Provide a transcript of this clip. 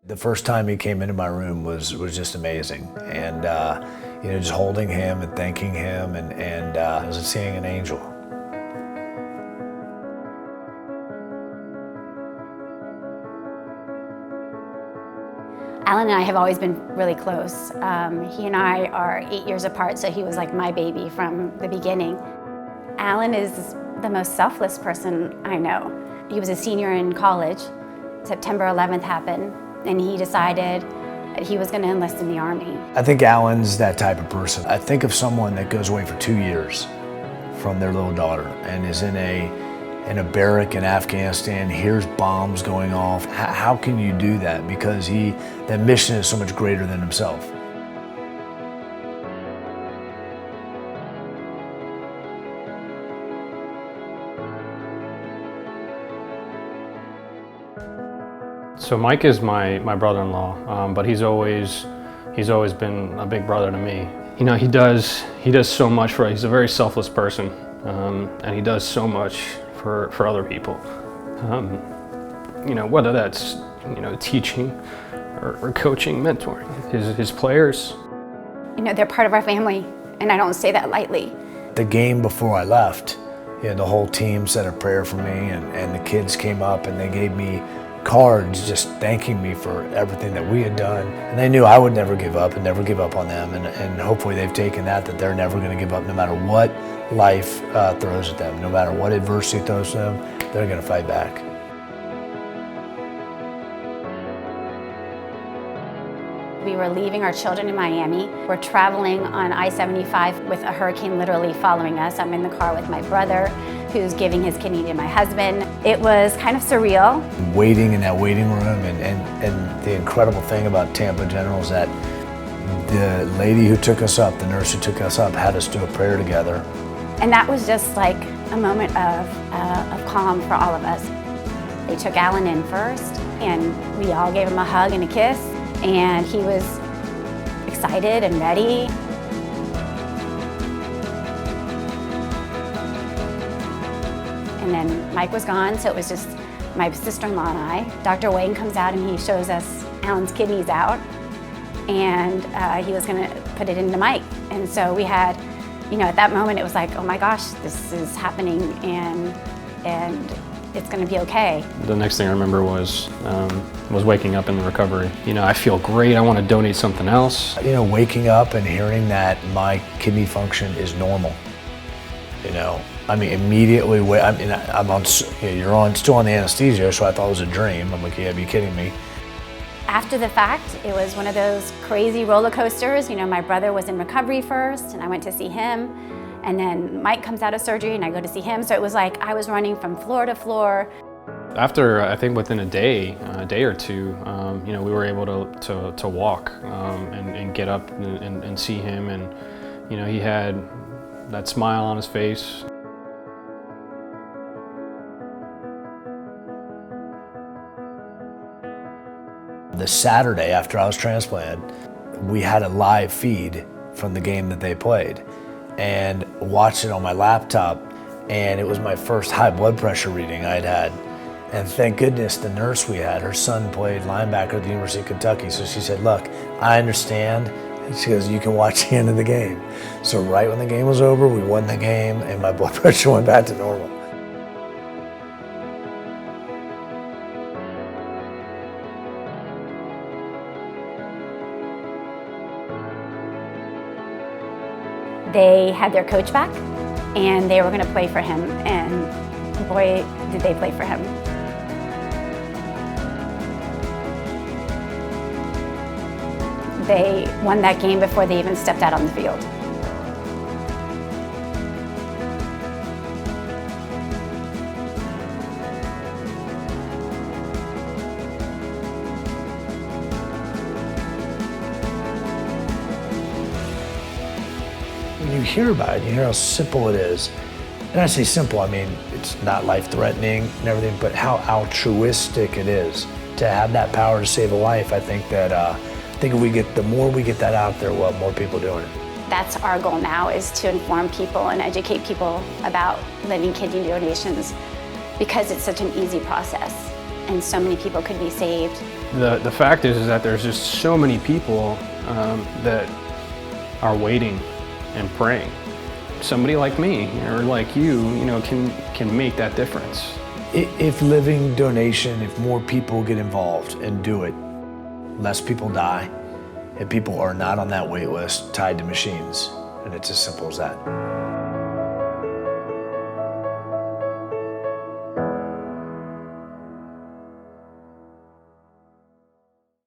The first time he came into my room was just amazing, and just holding him and thanking him, and it was like seeing an angel. Alan and I have always been really close. He and I are 8 years apart, so he was like my baby from the beginning. Alan is the most selfless person I know. He was a senior in college. September 11th happened, and he decided that he was going to enlist in the Army. I think Alan's that type of person. I think of someone that goes away for 2 years from their little daughter and is in a barrack in Afghanistan, hears bombs going off. How can you do that? Because that mission is so much greater than himself. So Mike is my brother-in-law, but he's always been a big brother to me. You know, he does so much for us. He's a very selfless person, and he does so much for other people. Whether that's teaching or coaching, mentoring his players. They're part of our family, and I don't say that lightly. The game before I left, the whole team said a prayer for me, and the kids came up and they gave me cards just thanking me for everything that we had done. And they knew I would never give up and never give up on them, and hopefully they've taken that they're never going to give up no matter what life throws at them, no matter what adversity throws at them, they're going to fight back. We were leaving our children in Miami. We're traveling on I-75 with a hurricane literally following us. I'm in the car with my brother, who's giving his kidney to my husband. It was kind of surreal. Waiting in that waiting room, and the incredible thing about Tampa General is that the lady who took us up, the nurse who took us up, had us do a prayer together. And that was just like a moment of calm for all of us. They took Alan in first, and we all gave him a hug and a kiss, and he was excited and ready. And then Mike was gone, so it was just my sister-in-law and I. Dr. Wayne comes out and he shows us Alan's kidneys out, and he was gonna put it into Mike. And so we had, at that moment it was like, oh my gosh, this is happening, and it's gonna be okay. The next thing I remember was waking up in the recovery. I feel great, I wanna donate something else. Waking up and hearing that my kidney function is normal. Immediately, I'm on, you're still on the anesthesia, so I thought it was a dream. I'm like, yeah, be kidding me. After the fact, it was one of those crazy roller coasters. My brother was in recovery first, and I went to see him. And then Mike comes out of surgery, and I go to see him. So it was like I was running from floor to floor. After, I think within a day or two, we were able to walk and get up and see him. And, he had that smile on his face. The Saturday after I was transplanted, we had a live feed from the game that they played, and watched it on my laptop, and it was my first high blood pressure reading I'd had. And thank goodness the nurse we had, her son played linebacker at the University of Kentucky, so she said, look, I understand. And she goes, you can watch the end of the game. So right when the game was over, we won the game, and my blood pressure went back to normal. They had their coach back, and they were going to play for him, and boy, did they play for him. They won that game before they even stepped out on the field. When you hear about it, you hear how simple it is. And I say simple, it's not life-threatening and everything, but how altruistic it is to have that power to save a life. I think that if the more we get that out there, we'll have more people doing it. That's our goal now, is to inform people and educate people about living kidney donations, because it's such an easy process. and so many people could be saved. The fact is that there's just so many people that are waiting and praying. Somebody like me or like you know, can make that difference. If living donation, if more people get involved and do it, less people die, and people are not on that wait list tied to machines, and it's as simple as that.